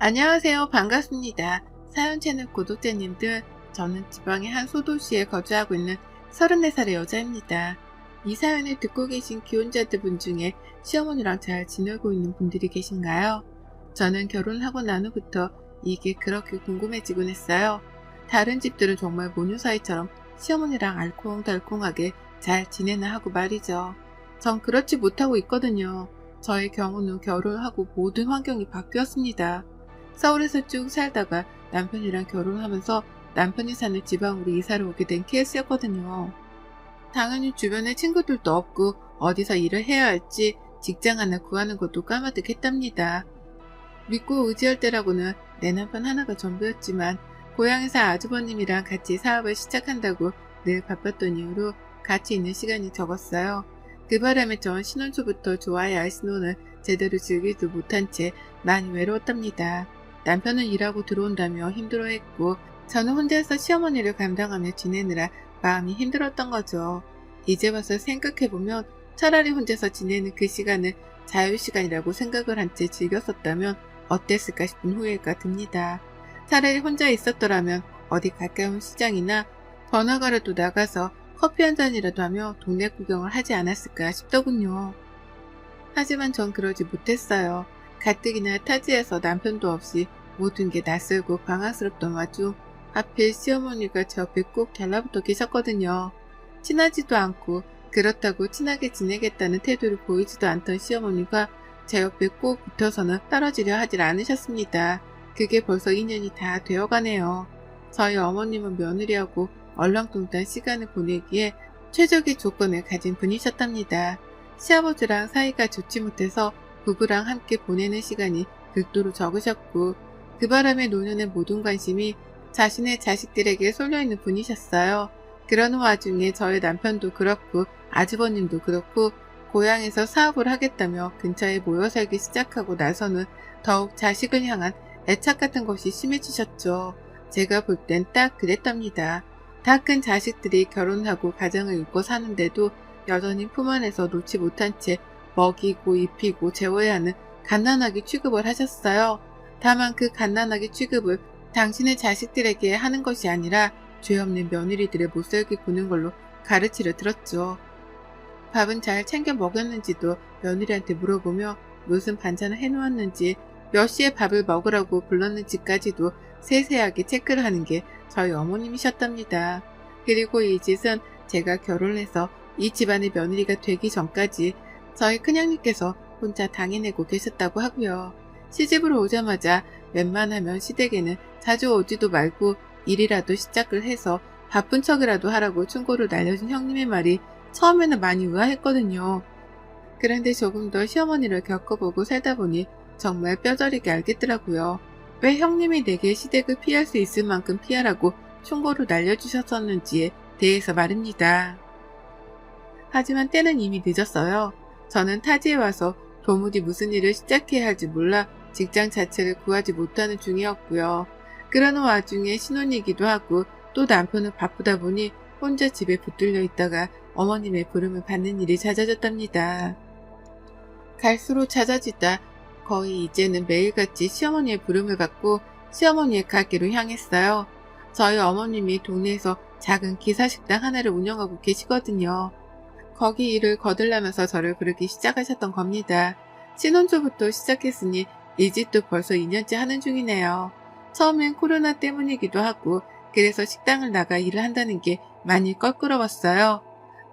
안녕하세요. 반갑습니다. 사연 채널 구독자님들, 저는 지방의 한 소도시에 거주하고 있는 34살의 여자입니다. 이 사연을 듣고 계신 기혼자들 분 중에 시어머니랑 잘 지내고 있는 분들이 계신가요? 저는 결혼하고 난 후부터 이게 그렇게 궁금해지곤 했어요. 다른 집들은 정말 모녀 사이처럼 시어머니랑 알콩달콩하게 잘 지내나 하고 말이죠. 전 그렇지 못하고 있거든요. 저의 경우는 결혼하고 모든 환경이 바뀌었습니다. 서울에서 쭉 살다가 남편이랑 결혼하면서 남편이 사는 지방으로 이사를 오게 된 케이스였거든요. 당연히 주변에 친구들도 없고 어디서 일을 해야 할지 직장 하나 구하는 것도 까마득했답니다. 믿고 의지할 때라고는 내 남편 하나가 전부였지만 고향에서 아주버님이랑 같이 사업을 시작한다고 늘 바빴던 이유로 같이 있는 시간이 적었어요. 그 바람에 전 신혼 초부터 좋아야 할 신혼을 제대로 즐기지도 못한 채 많이 외로웠답니다. 남편은 일하고 들어온다며 힘들어했고 저는 혼자서 시어머니를 감당하며 지내느라 마음이 힘들었던 거죠. 이제 와서 생각해보면 차라리 혼자서 지내는 그 시간을 자유시간이라고 생각을 한 채 즐겼었다면 어땠을까 싶은 후회가 듭니다. 차라리 혼자 있었더라면 어디 가까운 시장이나 번화가라도 나가서 커피 한 잔이라도 하며 동네 구경을 하지 않았을까 싶더군요. 하지만 전 그러지 못했어요. 가뜩이나 타지에서 남편도 없이 모든 게 낯설고 방황스럽던 와중 하필 시어머니가 제 옆에 꼭 달라붙어 계셨거든요. 친하지도 않고 그렇다고 친하게 지내겠다는 태도를 보이지도 않던 시어머니가 제 옆에 꼭 붙어서는 떨어지려 하질 않으셨습니다. 그게 벌써 2년이 다 되어가네요. 저희 어머님은 며느리하고 얼렁뚱땅 시간을 보내기에 최적의 조건을 가진 분이셨답니다. 시아버지랑 사이가 좋지 못해서 부부랑 함께 보내는 시간이 극도로 적으셨고 그 바람에 노년의 모든 관심이 자신의 자식들에게 쏠려있는 분이셨어요. 그러는 와중에 저희 남편도 그렇고 아주버님도 그렇고 고향에서 사업을 하겠다며 근처에 모여 살기 시작하고 나서는 더욱 자식을 향한 애착 같은 것이 심해지셨죠. 제가 볼 땐 딱 그랬답니다. 다 큰 자식들이 결혼하고 가정을 이루고 사는데도 여전히 품 안에서 놓지 못한 채 먹이고 입히고 재워야 하는 갓난아기 취급을 하셨어요. 다만 그 갓난아기 취급을 당신의 자식들에게 하는 것이 아니라 죄 없는 며느리들의 못살게 구는 걸로 가르치려 들었죠. 밥은 잘 챙겨 먹였는지도 며느리한테 물어보며 무슨 반찬을 해놓았는지 몇 시에 밥을 먹으라고 불렀는지까지도 세세하게 체크를 하는 게 저희 어머님이셨답니다. 그리고 이 짓은 제가 결혼해서 이 집안의 며느리가 되기 전까지 저희 큰형님께서 혼자 당해내고 계셨다고 하고요. 시집으로 오자마자 웬만하면 시댁에는 자주 오지도 말고 일이라도 시작을 해서 바쁜 척이라도 하라고 충고를 날려준 형님의 말이 처음에는 많이 의아했거든요. 그런데 조금 더 시어머니를 겪어보고 살다 보니 정말 뼈저리게 알겠더라고요. 왜 형님이 내게 시댁을 피할 수 있을 만큼 피하라고 충고를 날려주셨었는지에 대해서 말입니다. 하지만 때는 이미 늦었어요. 저는 타지에 와서 도무지 무슨 일을 시작해야 할지 몰라 직장 자체를 구하지 못하는 중이었고요. 그러는 와중에 신혼이기도 하고 또 남편은 바쁘다 보니 혼자 집에 붙들려 있다가 어머님의 부름을 받는 일이 잦아졌답니다. 갈수록 잦아지다 거의 이제는 매일같이 시어머니의 부름을 받고 시어머니의 가게로 향했어요. 저희 어머님이 동네에서 작은 기사식당 하나를 운영하고 계시거든요. 거기 일을 거들라면서 저를 부르기 시작하셨던 겁니다. 신혼초부터 시작했으니 이 집도 벌써 2년째 하는 중이네요. 처음엔 코로나 때문이기도 하고 그래서 식당을 나가 일을 한다는 게 많이 껄끄러웠어요.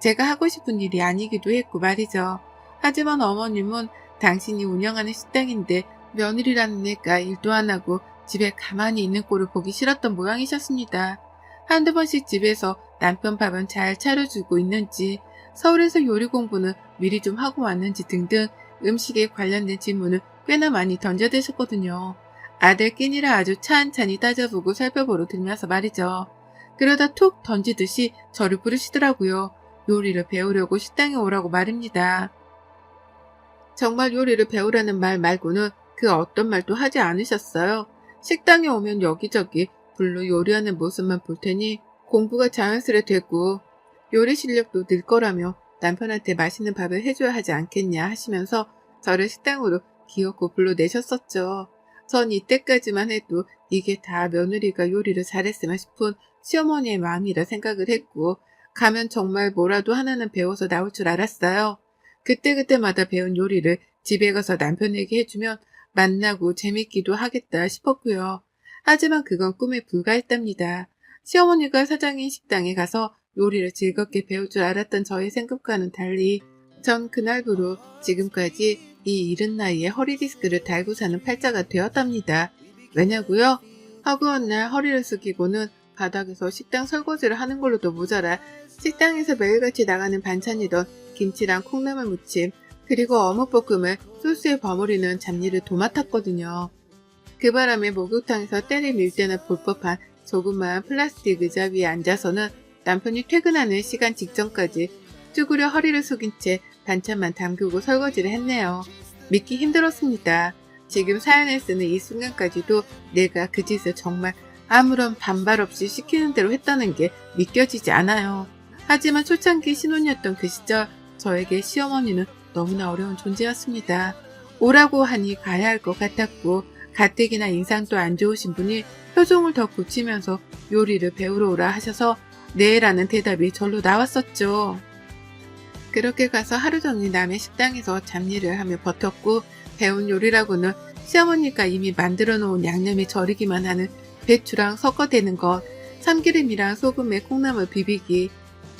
제가 하고 싶은 일이 아니기도 했고 말이죠. 하지만 어머님은 당신이 운영하는 식당인데 며느리라는 애가 일도 안 하고 집에 가만히 있는 꼴을 보기 싫었던 모양이셨습니다. 한두 번씩 집에서 남편 밥은 잘 차려주고 있는지 서울에서 요리 공부는 미리 좀 하고 왔는지 등등 음식에 관련된 질문을 꽤나 많이 던져대셨거든요. 아들 끼니라 아주 찬찬히 따져보고 살펴보러 들면서 말이죠. 그러다 툭 던지듯이 저를 부르시더라고요. 요리를 배우려고 식당에 오라고 말입니다. 정말 요리를 배우라는 말 말고는 그 어떤 말도 하지 않으셨어요. 식당에 오면 여기저기 불로 요리하는 모습만 볼 테니 공부가 자연스레 되고 요리 실력도 늘 거라며 남편한테 맛있는 밥을 해줘야 하지 않겠냐 하시면서 저를 식당으로 기어코 불러내셨었죠. 전 이때까지만 해도 이게 다 며느리가 요리를 잘했으면 싶은 시어머니의 마음이라 생각을 했고, 가면 정말 뭐라도 하나는 배워서 나올 줄 알았어요. 그때그때마다 배운 요리를 집에 가서 남편에게 해주면 만나고 재밌기도 하겠다 싶었고요. 하지만 그건 꿈에 불과했답니다. 시어머니가 사장인 식당에 가서 요리를 즐겁게 배울 줄 알았던 저의 생각과는 달리 전 그날부로 지금까지 이 이른 나이에 허리디스크를 달고 사는 팔자가 되었답니다. 왜냐고요? 허구한 날 허리를 숙이고는 바닥에서 식당 설거지를 하는 걸로도 모자라 식당에서 매일같이 나가는 반찬이던 김치랑 콩나물 무침, 그리고 어묵볶음을 소스에 버무리는 잡일을 도맡았거든요. 그 바람에 목욕탕에서 때를 밀 때나 볼 법한 조그마한 플라스틱 의자 위에 앉아서는 남편이 퇴근하는 시간 직전까지 쭈그려 허리를 숙인 채 반찬만 담그고 설거지를 했네요. 믿기 힘들었습니다. 지금 사연을 쓰는 이 순간까지도 내가 그 짓을 정말 아무런 반발 없이 시키는 대로 했다는 게 믿겨지지 않아요. 하지만 초창기 신혼이었던 그 시절 저에게 시어머니는 너무나 어려운 존재였습니다. 오라고 하니 가야 할 것 같았고, 가뜩이나 인상도 안 좋으신 분이 표정을 더 굳히면서 요리를 배우러 오라 하셔서 네라는 대답이 절로 나왔었죠. 그렇게 가서 하루 종일 남의 식당에서 잡일을 하며 버텼고, 배운 요리라고는 시어머니가 이미 만들어 놓은 양념에 절이기만 하는 배추랑 섞어대는 것, 참기름이랑 소금에 콩나물 비비기,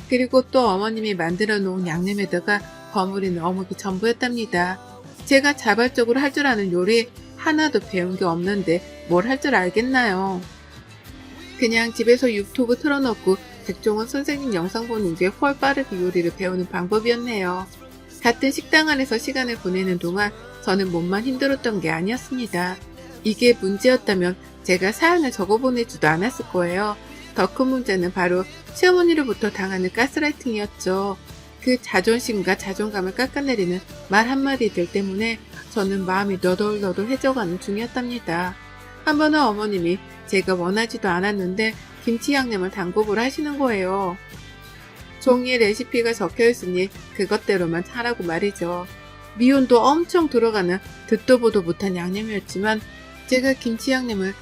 그리고 또 어머님이 만들어 놓은 양념에다가 버무리는 어묵이 전부였답니다. 제가 자발적으로 할 줄 아는 요리 하나도 배운 게 없는데 뭘 할 줄 알겠나요? 그냥 집에서 유튜브 틀어놓고 백종원 선생님 영상 보는 게 훨 빠르게 요리를 배우는 방법이었네요. 같은 식당 안에서 시간을 보내는 동안 저는 몸만 힘들었던 게 아니었습니다. 이게 문제였다면 제가 사연을 적어보내지도 않았을 거예요. 더 큰 문제는 바로 시어머니로부터 당하는 가스라이팅이었죠. 그 자존심과 자존감을 깎아내리는 말 한마디들 때문에 저는 마음이 너덜너덜해져가는 중이었답니다. 한 번은 어머님이 제가 원하지도 않았는데 김치 양념을 담궈보라 하시는 거예요. 종이에 레시피가 적혀있으니 그것대로만 하라고 말이죠. 미온도 엄청 들어가는 듣도 보도 못한 양념이었지만 제가 김치 양념을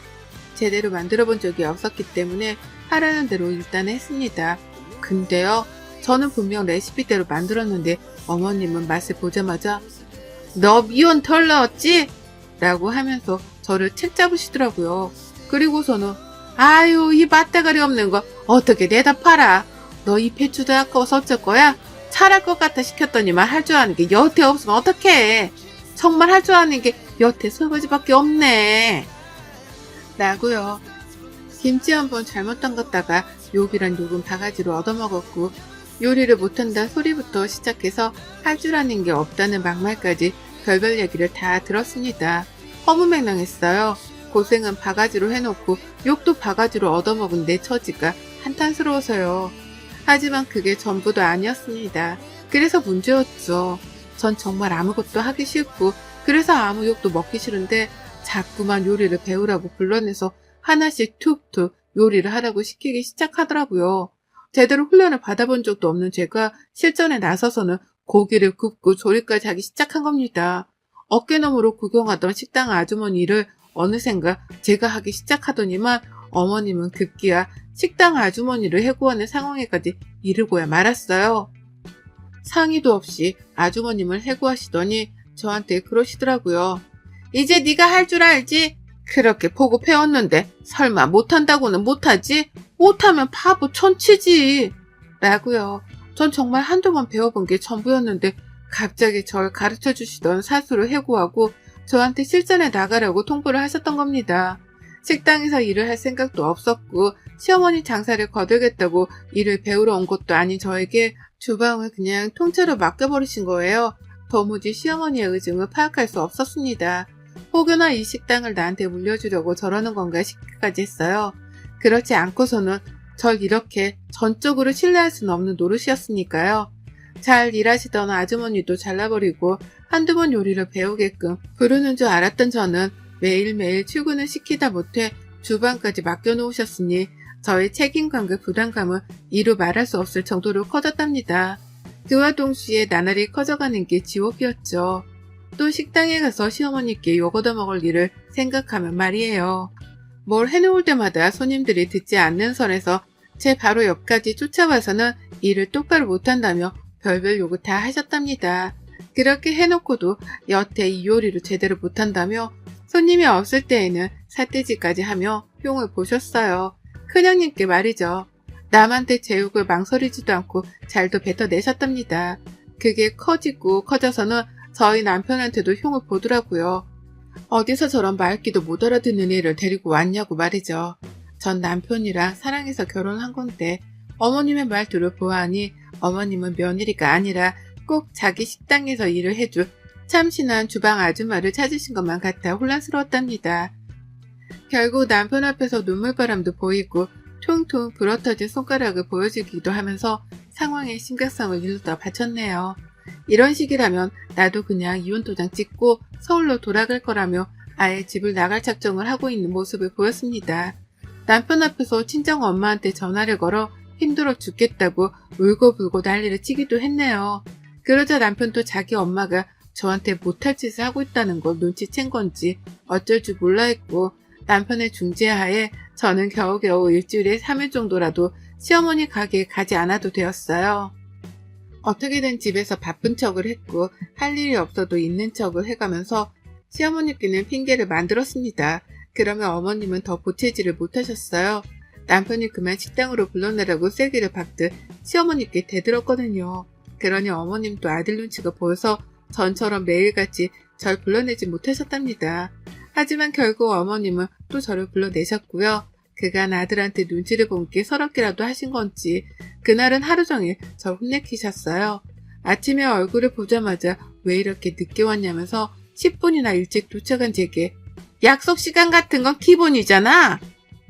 제대로 만들어 본 적이 없었기 때문에 하라는 대로 일단 했습니다. 근데요, 저는 분명 레시피대로 만들었는데 어머님은 맛을 보자마자 너 미온 덜 넣었지? 라고 하면서 저를 책 잡으시더라고요. 그리고서는 아유, 이 맛대가리 없는 거 어떻게 내다 팔아? 너 이 배추도 아까워서 어쩔 거야? 잘할 것 같아 시켰더니만 할 줄 아는 게 여태 없으면 어떡해? 정말 할 줄 아는 게 여태 설거지밖에 없네. 라고요. 김치 한번 잘못 담갔다가 욕이란 욕은 바가지로 얻어먹었고, 요리를 못한다 소리부터 시작해서 할 줄 아는 게 없다는 막말까지 별별 얘기를 다 들었습니다. 허무맹랑했어요. 고생은 바가지로 해놓고 욕도 바가지로 얻어먹은 내 처지가 한탄스러워서요. 하지만 그게 전부도 아니었습니다. 그래서 문제였죠. 전 정말 아무것도 하기 싫고 그래서 아무 욕도 먹기 싫은데 자꾸만 요리를 배우라고 불러내서 하나씩 툭툭 요리를 하라고 시키기 시작하더라고요. 제대로 훈련을 받아본 적도 없는 제가 실전에 나서서는 고기를 굽고 조리까지 하기 시작한 겁니다. 어깨너머로 구경하던 식당 아주머니를 어느샌가 제가 하기 시작하더니만 어머님은 급기야 식당 아주머니를 해고하는 상황에까지 이르고야 말았어요. 상의도 없이 아주머님을 해고하시더니 저한테 그러시더라고요. 이제 네가 할 줄 알지? 그렇게 보고 배웠는데 설마 못한다고는 못하지? 못하면 바보 천치지. 라고요. 전 정말 한두 번 배워본 게 전부였는데 갑자기 절 가르쳐주시던 사수를 해고하고 저한테 실전에 나가라고 통보를 하셨던 겁니다. 식당에서 일을 할 생각도 없었고 시어머니 장사를 거들겠다고 일을 배우러 온 것도 아닌 저에게 주방을 그냥 통째로 맡겨버리신 거예요. 도무지 시어머니의 의중을 파악할 수 없었습니다. 혹여나 이 식당을 나한테 물려주려고 저러는 건가 싶기까지 했어요. 그렇지 않고서는 절 이렇게 전적으로 신뢰할 수는 없는 노릇이었으니까요. 잘 일하시던 아주머니도 잘라버리고 한두 번 요리를 배우게끔 부르는 줄 알았던 저는 매일매일 출근을 시키다 못해 주방까지 맡겨놓으셨으니 저의 책임감과 부담감은 이루 말할 수 없을 정도로 커졌답니다. 그와 동시에 나날이 커져가는 게 지옥이었죠. 또 식당에 가서 시어머니께 욕 얻어먹을 일을 생각하면 말이에요. 뭘 해놓을 때마다 손님들이 듣지 않는 선에서 제 바로 옆까지 쫓아와서는 일을 똑바로 못한다며 별별 욕을 다 하셨답니다. 그렇게 해놓고도 여태 이 요리를 제대로 못한다며 손님이 없을 때에는 삿대질까지 하며 흉을 보셨어요. 큰형님께 말이죠. 남한테 제 욕을 망설이지도 않고 잘도 뱉어내셨답니다. 그게 커지고 커져서는 저희 남편한테도 흉을 보더라고요. 어디서 저런 말귀도 못 알아듣는 애를 데리고 왔냐고 말이죠. 전 남편이랑 사랑해서 결혼한 건데 어머님의 말투를 보아하니 어머님은 며느리가 아니라 꼭 자기 식당에서 일을 해줄 참신한 주방 아줌마를 찾으신 것만 같아 혼란스러웠답니다. 결국 남편 앞에서 눈물바람도 보이고 퉁퉁 불어터진 손가락을 보여주기도 하면서 상황의 심각성을 일루다 바쳤네요. 이런 식이라면 나도 그냥 이혼도장 찍고 서울로 돌아갈 거라며 아예 집을 나갈 작정을 하고 있는 모습을 보였습니다. 남편 앞에서 친정 엄마한테 전화를 걸어 힘들어 죽겠다고 울고불고 난리를 치기도 했네요. 그러자 남편도 자기 엄마가 저한테 못할 짓을 하고 있다는 걸 눈치챈 건지 어쩔 줄 몰라 했고 남편의 중재하에 저는 겨우겨우 일주일에 3일 정도라도 시어머니 가게에 가지 않아도 되었어요. 어떻게든 집에서 바쁜 척을 했고 할 일이 없어도 있는 척을 해가면서 시어머니께는 핑계를 만들었습니다. 그러면 어머님은 더 보채지를 못하셨어요. 남편이 그만 식당으로 불러내라고 쐐기를 박듯 시어머니께 대들었거든요. 그러니 어머님도 아들 눈치가 보여서 전처럼 매일같이 절 불러내지 못하셨답니다. 하지만 결국 어머님은 또 저를 불러내셨고요. 그간 아들한테 눈치를 본 게 서럽기라도 하신 건지 그날은 하루 종일 절 혼내키셨어요. 아침에 얼굴을 보자마자 왜 이렇게 늦게 왔냐면서 10분이나 일찍 도착한 제게 약속 시간 같은 건 기본이잖아!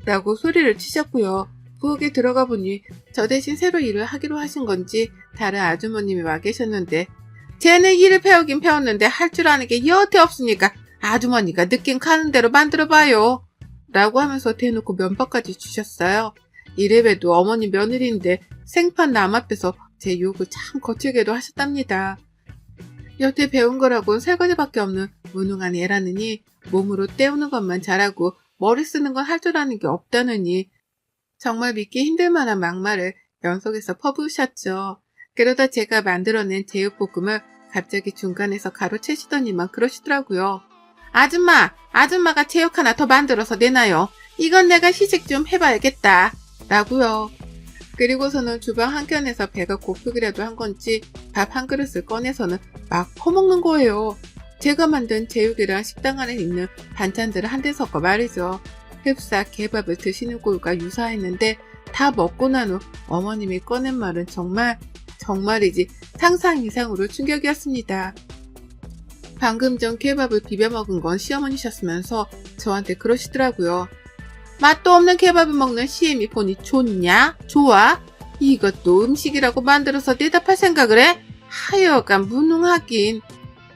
라고 소리를 치셨고요. 부엌에 들어가 보니 저 대신 새로 일을 하기로 하신 건지 다른 아주머님이 와 계셨는데 쟤는 일을 배우긴 배웠는데 할 줄 아는 게 여태 없으니까 아주머니가 느낌 가는 대로 만들어봐요. 라고 하면서 대놓고 면박까지 주셨어요. 이래봬도 어머니 며느리인데 생판 남 앞에서 제 욕을 참 거칠게도 하셨답니다. 여태 배운 거라곤 세 가지밖에 없는 무능한 애라느니 몸으로 때우는 것만 잘하고 머리 쓰는 건 할 줄 아는 게 없다느니 정말 믿기 힘들 만한 막말을 연속해서 퍼부으셨죠. 그러다 제가 만들어낸 제육볶음을 갑자기 중간에서 가로채시더니만 그러시더라고요. 아줌마가 제육 하나 더 만들어서 내놔요. 이건 내가 희식 좀 해봐야겠다. 라고요. 그리고서는 주방 한켠에서 배가 고프기라도 한 건지 밥 한 그릇을 꺼내서는 막 퍼먹는 거예요. 제가 만든 제육이랑 식당 안에 있는 반찬들을 한데 섞어 말이죠. 흡사 개밥을 드시는 꼴과 유사했는데 다 먹고 난 후 어머님이 꺼낸 말은 정말이지 상상 이상으로 충격이었습니다. 방금 전 케밥을 비벼 먹은 건 시어머니셨으면서 저한테 그러시더라고요. 맛도 없는 케밥을 먹는 시엠이 보니 좋냐? 좋아? 이것도 음식이라고 만들어서 대답할 생각을 해? 하여간 무능하긴.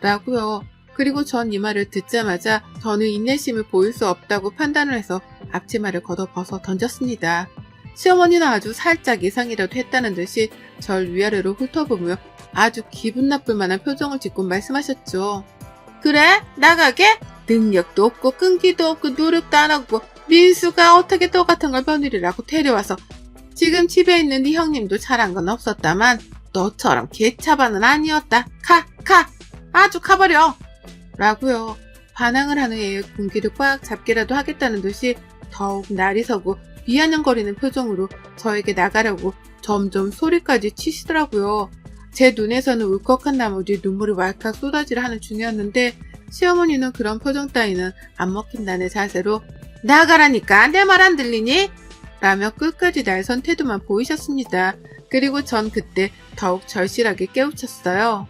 라고요. 그리고 전 이 말을 듣자마자 저는 인내심을 보일 수 없다고 판단을 해서 앞치마를 걷어 벗어 던졌습니다. 시어머니는 아주 살짝 예상이라도 했다는 듯이 절 위아래로 훑어보며 아주 기분 나쁠 만한 표정을 짓고 말씀하셨죠. 그래? 나가게? 능력도 없고 끈기도 없고 노력도 안 하고 민수가 어떻게 너 같은 걸 며느리라고 데려와서 지금 집에 있는 네 형님도 잘한 건 없었다만 너처럼 개차반은 아니었다. 가! 아주 가버려! 라고요. 반항을 하는 애의 군기를 꽉 잡기라도 하겠다는 듯이 더욱 날이 서고 비아냥거리는 표정으로 저에게 나가려고 점점 소리까지 치시더라고요. 제 눈에서는 울컥한 나머지 눈물이 왈칵 쏟아지려 하는 중이었는데 시어머니는 그런 표정 따위는 안 먹힌다는 자세로 나가라니까 내 말 안 들리니? 라며 끝까지 날선 태도만 보이셨습니다. 그리고 전 그때 더욱 절실하게 깨우쳤어요.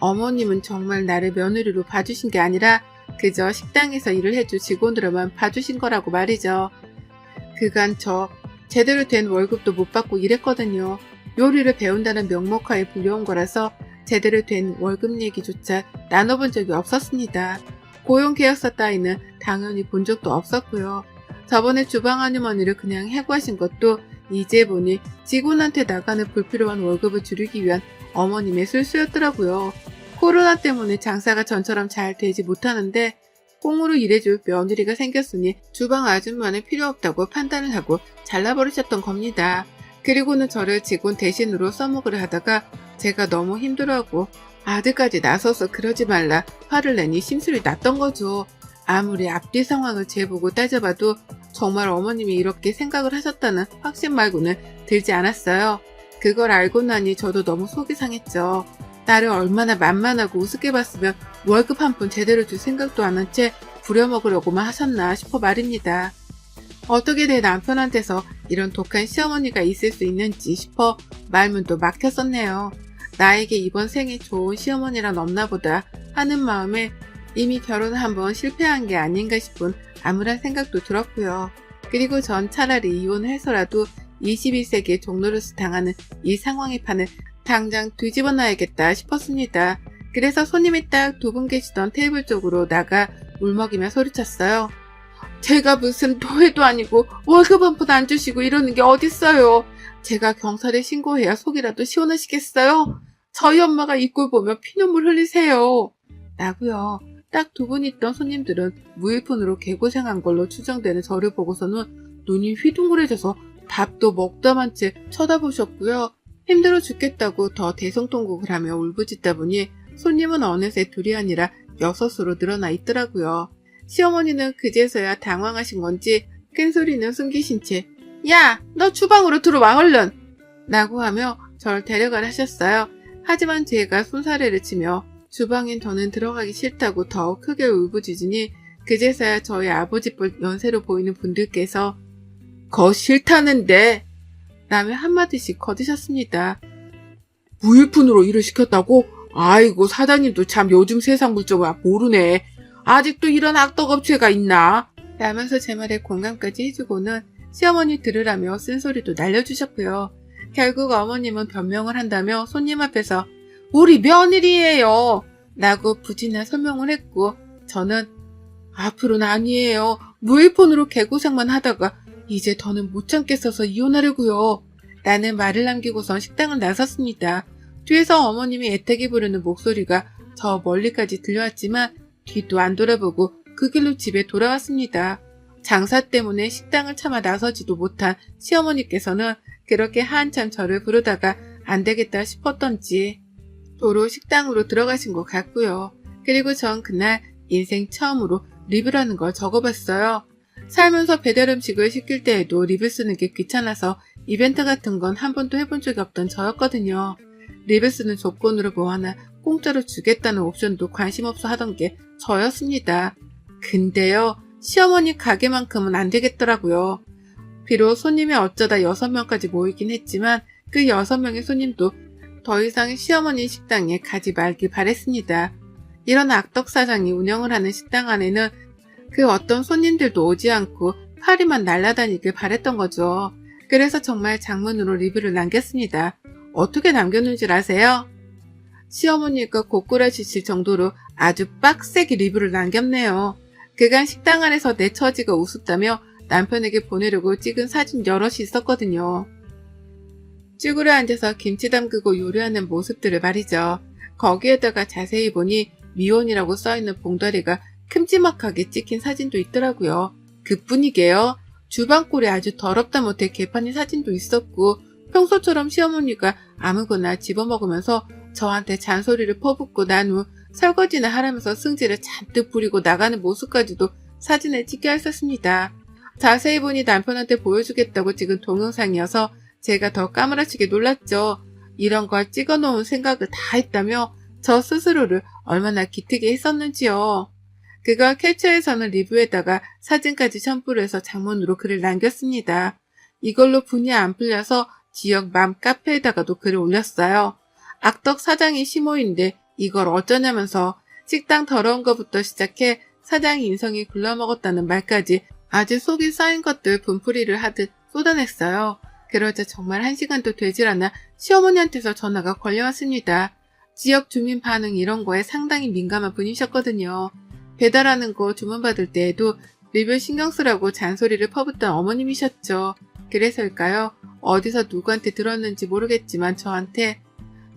어머님은 정말 나를 며느리로 봐주신 게 아니라 그저 식당에서 일을 해줄 직원으로만 봐주신 거라고 말이죠. 그간 저 제대로 된 월급도 못 받고 일했거든요. 요리를 배운다는 명목하에 불려온 거라서 제대로 된 월급 얘기조차 나눠본 적이 없었습니다. 고용계약서 따위는 당연히 본 적도 없었고요. 저번에 주방 아주머니를 그냥 해고하신 것도 이제 보니 직원한테 나가는 불필요한 월급을 줄이기 위한 어머님의 술수였더라고요. 코로나 때문에 장사가 전처럼 잘 되지 못하는데 꽁으로 일해줄 며느리가 생겼으니 주방 아줌마는 필요 없다고 판단을 하고 잘라버리셨던 겁니다. 그리고는 저를 직원 대신으로 써먹으려 하다가 제가 너무 힘들어하고 아들까지 나서서 그러지 말라 화를 내니 심술이 났던 거죠. 아무리 앞뒤 상황을 재보고 따져봐도 정말 어머님이 이렇게 생각을 하셨다는 확신 말고는 들지 않았어요. 그걸 알고 나니 저도 너무 속이 상했죠. 나를 얼마나 만만하고 우습게 봤으면 월급 한 푼 제대로 줄 생각도 안 한 채 부려먹으려고만 하셨나 싶어 말입니다. 어떻게 내 남편한테서 이런 독한 시어머니가 있을 수 있는지 싶어 말문도 막혔었네요. 나에게 이번 생에 좋은 시어머니란 없나 보다 하는 마음에 이미 결혼을 한번 실패한 게 아닌가 싶은 암울한 생각도 들었고요. 그리고 전 차라리 이혼을 해서라도 21세기의 종노릇을 당하는 이 상황의 판을 당장 뒤집어 놔야겠다 싶었습니다. 그래서 손님이 딱 두 분 계시던 테이블 쪽으로 나가 울먹이며 소리쳤어요. 제가 무슨 노예도 아니고 월급 한 푼 안 주시고 이러는 게 어딨어요. 제가 경찰에 신고해야 속이라도 시원하시겠어요? 저희 엄마가 이 꼴 보며 피눈물 흘리세요. 라고요. 딱 두 분 있던 손님들은 무일푼으로 개고생한 걸로 추정되는 저를 보고서는 눈이 휘둥그레져서 밥도 먹다만 채 쳐다보셨고요. 힘들어 죽겠다고 더 대성통곡을 하며 울부짖다 보니 손님은 어느새 둘이 아니라 6으로 늘어나 있더라고요. 시어머니는 그제서야 당황하신 건지 큰 소리는 숨기신 채 야, 너 주방으로 들어와 얼른! 라고 하며 절 데려가라 하셨어요. 하지만 제가 손사래를 치며 주방엔 더는 들어가기 싫다고 더욱 크게 울부짖으니 그제서야 저희 아버지뻘 연세로 보이는 분들께서 거 싫다는데 라며 한마디씩 거드셨습니다. 무일푼으로 일을 시켰다고? 아이고 사장님도 참 요즘 세상 물정을 모르네. 아직도 이런 악덕업체가 있나? 라면서 제 말에 공감까지 해주고는 시어머니 들으라며 쓴소리도 날려주셨고요. 결국 어머님은 변명을 한다며 손님 앞에서 우리 며느리예요 라고 부진한 설명을 했고 저는 앞으로는 아니에요. 무일푼으로 개고생만 하다가 이제 더는 못 참겠어서 이혼하려고요. 라는 말을 남기고선 식당을 나섰습니다. 뒤에서 어머님이 애타게 부르는 목소리가 저 멀리까지 들려왔지만 뒤도 안 돌아보고 그 길로 집에 돌아왔습니다. 장사 때문에 식당을 차마 나서지도 못한 시어머니께서는 그렇게 한참 저를 부르다가 안 되겠다 싶었던지 도로 식당으로 들어가신 것 같고요. 그리고 전 그날 인생 처음으로 리뷰라는 걸 적어봤어요. 살면서 배달 음식을 시킬 때에도 리뷰 쓰는 게 귀찮아서 이벤트 같은 건 한 번도 해본 적이 없던 저였거든요. 리뷰 쓰는 조건으로 뭐 하나 공짜로 주겠다는 옵션도 관심 없어 하던 게 저였습니다. 근데요, 시어머니 가게만큼은 안 되겠더라고요. 비록 손님이 어쩌다 6명까지 모이긴 했지만 그 6명의 손님도 더 이상 시어머니 식당에 가지 말길 바랬습니다. 이런 악덕 사장이 운영을 하는 식당 안에는 그 어떤 손님들도 오지 않고 파리만 날아다니길 바랬던 거죠. 그래서 정말 장문으로 리뷰를 남겼습니다. 어떻게 남겼는지 아세요? 시어머니가 고꾸라지실 정도로 아주 빡세게 리뷰를 남겼네요. 그간 식당 안에서 내 처지가 우습다며 남편에게 보내려고 찍은 사진 여럿이 있었거든요. 쭈그려 앉아서 김치 담그고 요리하는 모습들을 말이죠. 거기에다가 자세히 보니 미혼이라고 써있는 봉다리가 큼지막하게 찍힌 사진도 있더라고요. 그뿐이게요. 주방꼴이 아주 더럽다 못해 개판인 사진도 있었고 평소처럼 시어머니가 아무거나 집어먹으면서 저한테 잔소리를 퍼붓고 난 후 설거지나 하라면서 승질을 잔뜩 부리고 나가는 모습까지도 사진에 찍혀 있었습니다. 자세히 보니 남편한테 보여주겠다고 찍은 동영상이어서 제가 더 까무라치게 놀랐죠. 이런 걸 찍어놓은 생각을 다 했다며 저 스스로를 얼마나 기특게 했었는지요. 그걸 캡처해서는 리뷰에다가 사진까지 첨부를 해서 장문으로 글을 남겼습니다. 이걸로 분이 안 풀려서 지역 맘 카페에다가도 글을 올렸어요. 악덕 사장이 시모인데 이걸 어쩌냐면서 식당 더러운 거부터 시작해 사장이 인성이 굴러먹었다는 말까지 아주 속이 쌓인 것들 분풀이를 하듯 쏟아냈어요. 그러자 정말 1시간도 되질 않아 시어머니한테서 전화가 걸려왔습니다. 지역 주민 반응 이런 거에 상당히 민감한 분이셨거든요. 배달하는 거 주문받을 때에도 리뷰 신경 쓰라고 잔소리를 퍼붓던 어머님이셨죠. 그래서일까요? 어디서 누구한테 들었는지 모르겠지만 저한테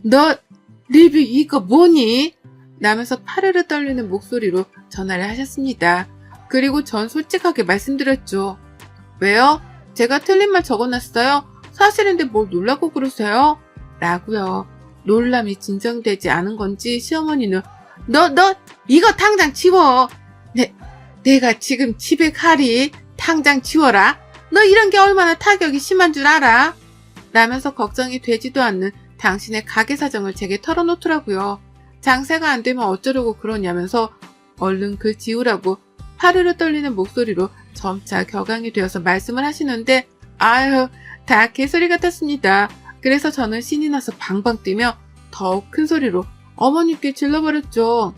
너 리뷰 이거 뭐니? 라면서 파르르 떨리는 목소리로 전화를 하셨습니다. 그리고 전 솔직하게 말씀드렸죠. 왜요? 제가 틀린 말 적어놨어요? 사실인데 뭘 놀라고 그러세요? 라고요. 놀람이 진정되지 않은 건지 시어머니는 너 이거 당장 지워. 내가 지금 집에 가리. 당장 지워라. 너 이런 게 얼마나 타격이 심한 줄 알아? 라면서 걱정이 되지도 않는 당신의 가게 사정을 제게 털어놓더라고요. 장사가 안 되면 어쩌려고 그러냐면서 얼른 글 지우라고 파르르 떨리는 목소리로 점차 격앙이 되어서 말씀을 하시는데 아유 다 개소리 같았습니다. 그래서 저는 신이 나서 방방 뛰며 더욱 큰 소리로 어머니께 질러버렸죠.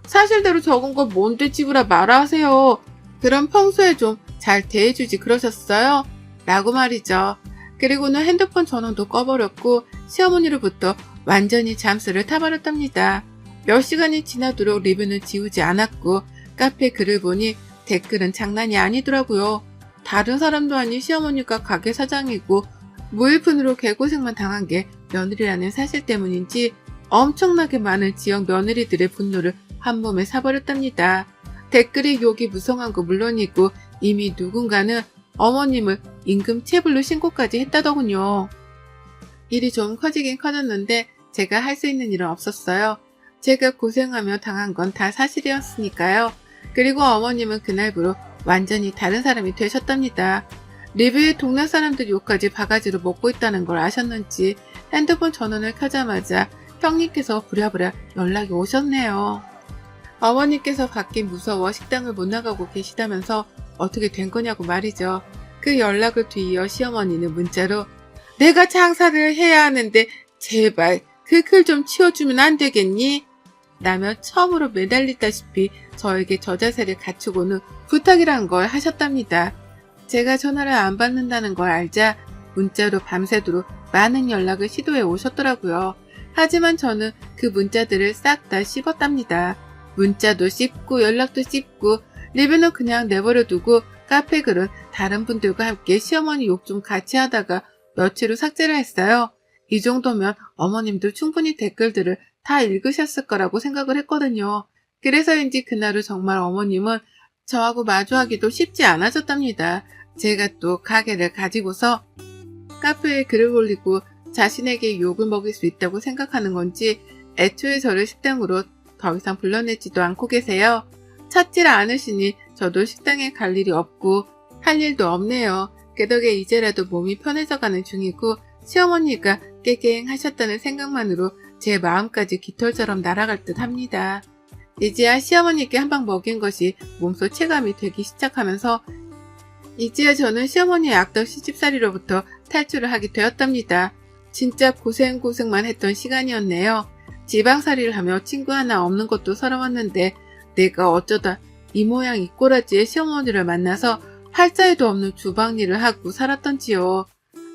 사실대로 적은 거 뭔데 지우라 말아 하세요. 그럼 평소에 좀 잘 대해주지 그러셨어요? 라고 말이죠. 그리고는 핸드폰 전원도 꺼버렸고 시어머니로부터 완전히 잠수를 타버렸답니다. 몇 시간이 지나도록 리뷰는 지우지 않았고 카페 글을 보니 댓글은 장난이 아니더라고요. 다른 사람도 아닌 시어머니가 가게 사장이고 무일푼으로 개고생만 당한 게 며느리라는 사실 때문인지 엄청나게 많은 지역 며느리들의 분노를 한 몸에 사버렸답니다. 댓글에 욕이 무성한 거 물론이고 이미 누군가는 어머님을 임금체불로 신고까지 했다더군요. 일이 좀 커지긴 커졌는데 제가 할 수 있는 일은 없었어요. 제가 고생하며 당한 건 다 사실이었으니까요. 그리고 어머님은 그날부로 완전히 다른 사람이 되셨답니다. 리뷰에 동네 사람들 욕까지 바가지로 먹고 있다는 걸 아셨는지 핸드폰 전원을 켜자마자 형님께서 부랴부랴 연락이 오셨네요. 어머니께서 밖이 무서워 식당을 못 나가고 계시다면서 어떻게 된 거냐고 말이죠. 그 연락을 뒤이어 시어머니는 문자로 내가 장사를 해야 하는데 제발 그 글 좀 치워주면 안 되겠니? 라며 처음으로 매달리다시피 저에게 저 자세를 갖추고는 부탁이란 걸 하셨답니다. 제가 전화를 안 받는다는 걸 알자 문자로 밤새도록 많은 연락을 시도해 오셨더라고요. 하지만 저는 그 문자들을 싹 다 씹었답니다. 문자도 씹고 연락도 씹고 리뷰는 그냥 내버려두고 카페 글은 다른 분들과 함께 시어머니 욕 좀 같이 하다가 며칠 후 삭제를 했어요. 이 정도면 어머님도 충분히 댓글들을 다 읽으셨을 거라고 생각을 했거든요. 그래서인지 그날 후 정말 어머님은 저하고 마주하기도 쉽지 않아졌답니다. 제가 또 가게를 가지고서 카페에 글을 올리고 자신에게 욕을 먹일 수 있다고 생각하는 건지 애초에 저를 식당으로 더 이상 불러내지도 않고 계세요. 찾질 않으시니 저도 식당에 갈 일이 없고 할 일도 없네요. 그 덕에 이제라도 몸이 편해져가는 중이고 시어머니가 깨갱하셨다는 생각만으로 제 마음까지 깃털처럼 날아갈 듯 합니다. 이제야 시어머니께 한 방 먹인 것이 몸소 체감이 되기 시작하면서 이제야 저는 시어머니의 악덕 시집살이로부터 탈출을 하게 되었답니다. 진짜 고생만 했던 시간이었네요. 지방살이를 하며 친구 하나 없는 것도 서러웠는데 내가 어쩌다 이 모양 이 꼬라지의 시어머니를 만나서 팔자에도 없는 주방일을 하고 살았던지요.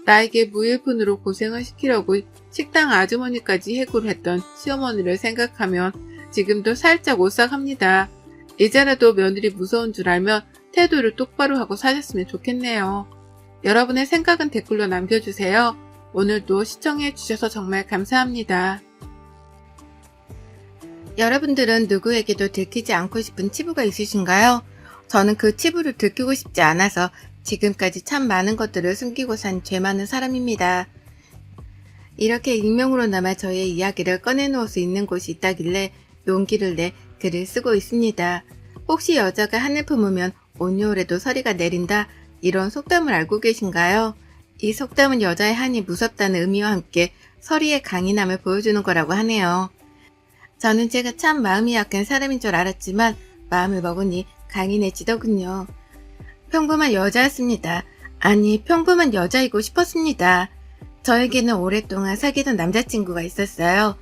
나에게 무일푼으로 고생을 시키려고 식당 아주머니까지 해고를 했던 시어머니를 생각하면 지금도 살짝 오싹합니다. 이제라도 며느리 무서운 줄 알면 태도를 똑바로 하고 사셨으면 좋겠네요. 여러분의 생각은 댓글로 남겨주세요. 오늘도 시청해주셔서 정말 감사합니다. 여러분들은 누구에게도 들키지 않고 싶은 치부가 있으신가요? 저는 그 치부를 들키고 싶지 않아서 지금까지 참 많은 것들을 숨기고 산 죄 많은 사람입니다. 이렇게 익명으로나마 저의 이야기를 꺼내놓을 수 있는 곳이 있다길래 용기를 내 글을 쓰고 있습니다. 혹시 여자가 한을 품으면 온여울에도 서리가 내린다 이런 속담을 알고 계신가요? 이 속담은 여자의 한이 무섭다는 의미와 함께 서리의 강인함을 보여주는 거라고 하네요. 저는 제가 참 마음이 약한 사람인 줄 알았지만 마음을 먹으니 강인해지더군요. 평범한 여자였습니다. 아니 평범한 여자이고 싶었습니다. 저에게는 오랫동안 사귀던 남자친구가 있었어요.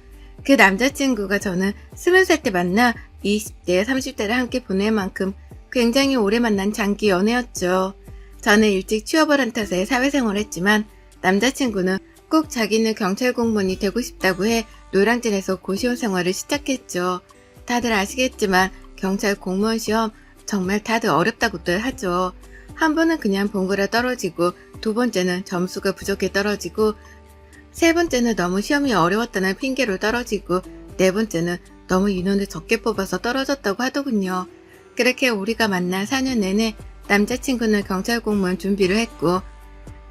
그 남자친구가 저는 20살 때 만나 20대, 30대를 함께 보낼 만큼 굉장히 오래 만난 장기 연애였죠. 저는 일찍 취업을 한 탓에 사회생활을 했지만 남자친구는 꼭 자기는 경찰 공무원이 되고 싶다고 해 노량진에서 고시원 생활을 시작했죠. 다들 아시겠지만 경찰 공무원 시험 정말 다들 어렵다고들 하죠. 한 번은 그냥 본 거라 떨어지고 두 번째는 점수가 부족해 떨어지고 세 번째는 너무 시험이 어려웠다는 핑계로 떨어지고 네 번째는 너무 인원을 적게 뽑아서 떨어졌다고 하더군요. 그렇게 우리가 만난 4년 내내 남자친구는 경찰 공무원 준비를 했고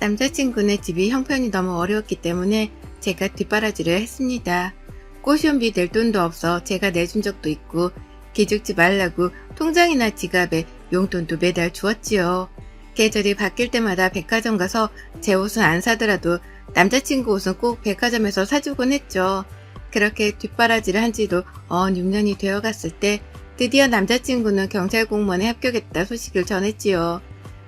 남자친구네 집이 형편이 너무 어려웠기 때문에 제가 뒷바라지를 했습니다. 꼬시온비 낼 돈도 없어 제가 내준 적도 있고 기죽지 말라고 통장이나 지갑에 용돈도 매달 주었지요. 계절이 바뀔 때마다 백화점 가서 제 옷은 안 사더라도 남자친구 옷은 꼭 백화점에서 사주곤 했죠. 그렇게 뒷바라지를 한 지도 6년이 되어갔을 때 드디어 남자친구는 경찰 공무원에 합격했다 소식을 전했지요.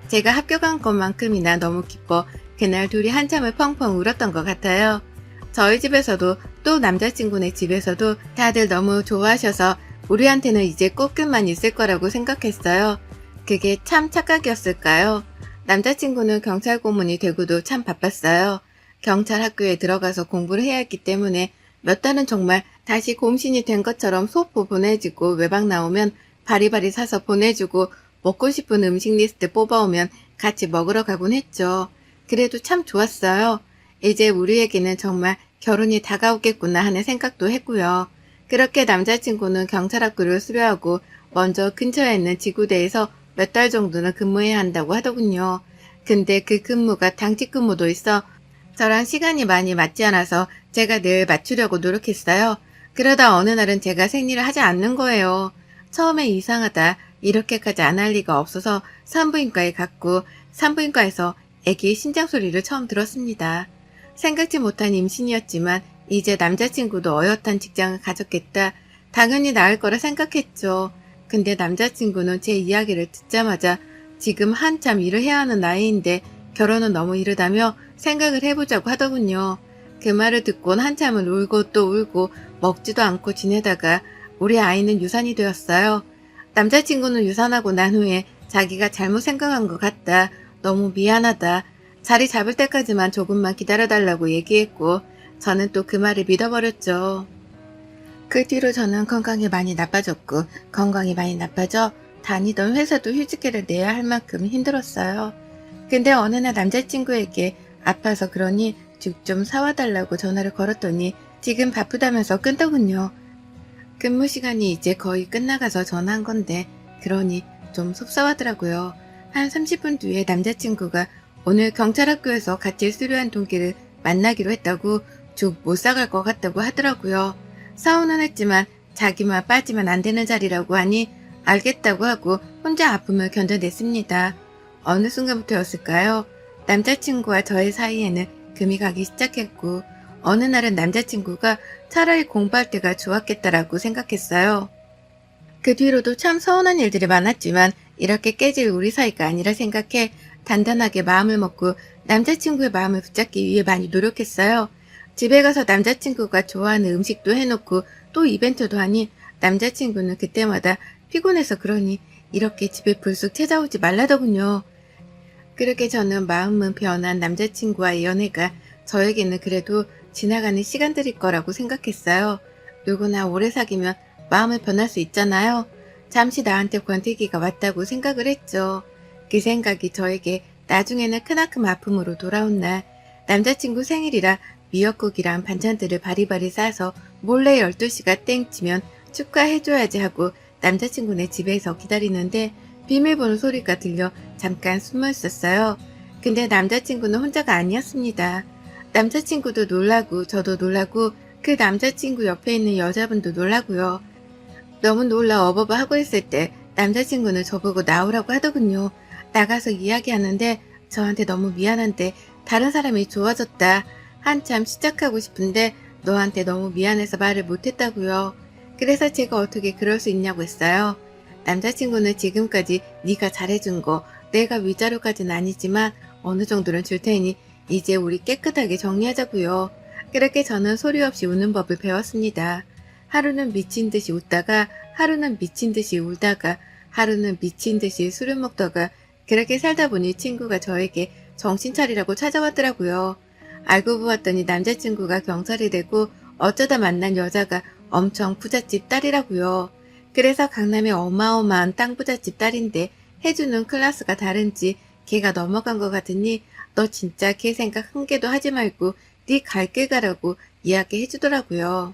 제가 합격한 것만큼이나 너무 기뻐 그날 둘이 한참을 펑펑 울었던 것 같아요. 저희 집에서도 또 남자친구네 집에서도 다들 너무 좋아하셔서 우리한테는 이제 꽃끝만 있을 거라고 생각했어요. 그게 참 착각이었을까요? 남자친구는 경찰 고문이 되고도 참 바빴어요. 경찰 학교에 들어가서 공부를 해야 했기 때문에 몇 달은 정말 다시 곰신이 된 것처럼 소포 보내주고 외박 나오면 바리바리 사서 보내주고 먹고 싶은 음식 리스트 뽑아오면 같이 먹으러 가곤 했죠. 그래도 참 좋았어요. 이제 우리에게는 정말 결혼이 다가오겠구나 하는 생각도 했고요. 그렇게 남자친구는 경찰학교를 수료하고 먼저 근처에 있는 지구대에서 몇 달 정도는 근무해야 한다고 하더군요. 근데 그 근무가 당직 근무도 있어 저랑 시간이 많이 맞지 않아서 제가 늘 맞추려고 노력했어요. 그러다 어느 날은 제가 생리를 하지 않는 거예요. 처음에 이상하다, 이렇게까지 안 할 리가 없어서 산부인과에 갔고 산부인과에서 아기의 심장 소리를 처음 들었습니다. 생각지 못한 임신이었지만 이제 남자친구도 어엿한 직장을 가졌겠다. 당연히 나을 거라 생각했죠. 근데 남자친구는 제 이야기를 듣자마자 지금 한참 일을 해야 하는 나이인데 결혼은 너무 이르다며 생각을 해보자고 하더군요. 그 말을 듣곤 한참을 울고 또 울고 먹지도 않고 지내다가 우리 아이는 유산이 되었어요. 남자친구는 유산하고 난 후에 자기가 잘못 생각한 것 같다. 너무 미안하다. 자리 잡을 때까지만 조금만 기다려달라고 얘기했고 저는 또 그 말을 믿어버렸죠. 그 뒤로 저는 건강이 많이 나빠졌고 건강이 많이 나빠져 다니던 회사도 휴직계를 내야 할 만큼 힘들었어요. 근데 어느 날 남자친구에게 아파서 그러니 죽 좀 사와달라고 전화를 걸었더니 지금 바쁘다면서 끊더군요. 근무 시간이 이제 거의 끝나가서 전화한 건데 그러니 좀 속상하더라고요. 한 30분 뒤에 남자친구가 오늘 경찰학교에서 같이 수료한 동기를 만나기로 했다고 죽 못 사갈 것 같다고 하더라고요. 싸우는 했지만 자기만 빠지면 안 되는 자리라고 하니 알겠다고 하고 혼자 아픔을 견뎌냈습니다. 어느 순간부터였을까요? 남자친구와 저의 사이에는 금이 가기 시작했고 어느 날은 남자친구가 차라리 공부할 때가 좋았겠다라고 생각했어요. 그 뒤로도 참 서운한 일들이 많았지만 이렇게 깨질 우리 사이가 아니라 생각해 단단하게 마음을 먹고 남자친구의 마음을 붙잡기 위해 많이 노력했어요. 집에 가서 남자친구가 좋아하는 음식도 해놓고 또 이벤트도 하니 남자친구는 그때마다 피곤해서 그러니 이렇게 집에 불쑥 찾아오지 말라더군요. 그렇게 저는 마음은 변한 남자친구와의 연애가 저에게는 그래도 지나가는 시간들일 거라고 생각했어요. 누구나 오래 사귀면 마음을 변할 수 있잖아요. 잠시 나한테 권태기가 왔다고 생각을 했죠. 그 생각이 저에게 나중에는 크나큰 아픔으로 돌아온 날 남자친구 생일이라 미역국이랑 반찬들을 바리바리 싸서 몰래 12시가 땡치면 축하해줘야지 하고 남자친구네 집에서 기다리는데 비밀번호 소리가 들려 잠깐 숨어 있었어요. 근데 남자친구는 혼자가 아니었습니다. 남자친구도 놀라고 저도 놀라고 그 남자친구 옆에 있는 여자분도 놀라고요. 너무 놀라 어버버 하고 있을 때 남자친구는 저보고 나오라고 하더군요. 나가서 이야기하는데 저한테 너무 미안한데 다른 사람이 좋아졌다. 한참 시작하고 싶은데 너한테 너무 미안해서 말을 못했다고요. 그래서 제가 어떻게 그럴 수 있냐고 했어요. 남자친구는 지금까지 네가 잘해준 거 내가 위자료까지는 아니지만 어느 정도는 줄 테니 이제 우리 깨끗하게 정리하자고요. 그렇게 저는 소리 없이 우는 법을 배웠습니다. 하루는 미친 듯이 웃다가 하루는 미친 듯이 울다가 하루는 미친 듯이 술을 먹다가 그렇게 살다 보니 친구가 저에게 정신 차리라고 찾아왔더라고요. 알고 보았더니 남자친구가 경찰이 되고 어쩌다 만난 여자가 엄청 부잣집 딸이라고요. 그래서 강남의 어마어마한 땅 부잣집 딸인데 해주는 클래스가 다른지 걔가 넘어간 것 같으니 너 진짜 걔 생각 한 개도 하지 말고 네 갈 길 가라고 이야기해주더라고요.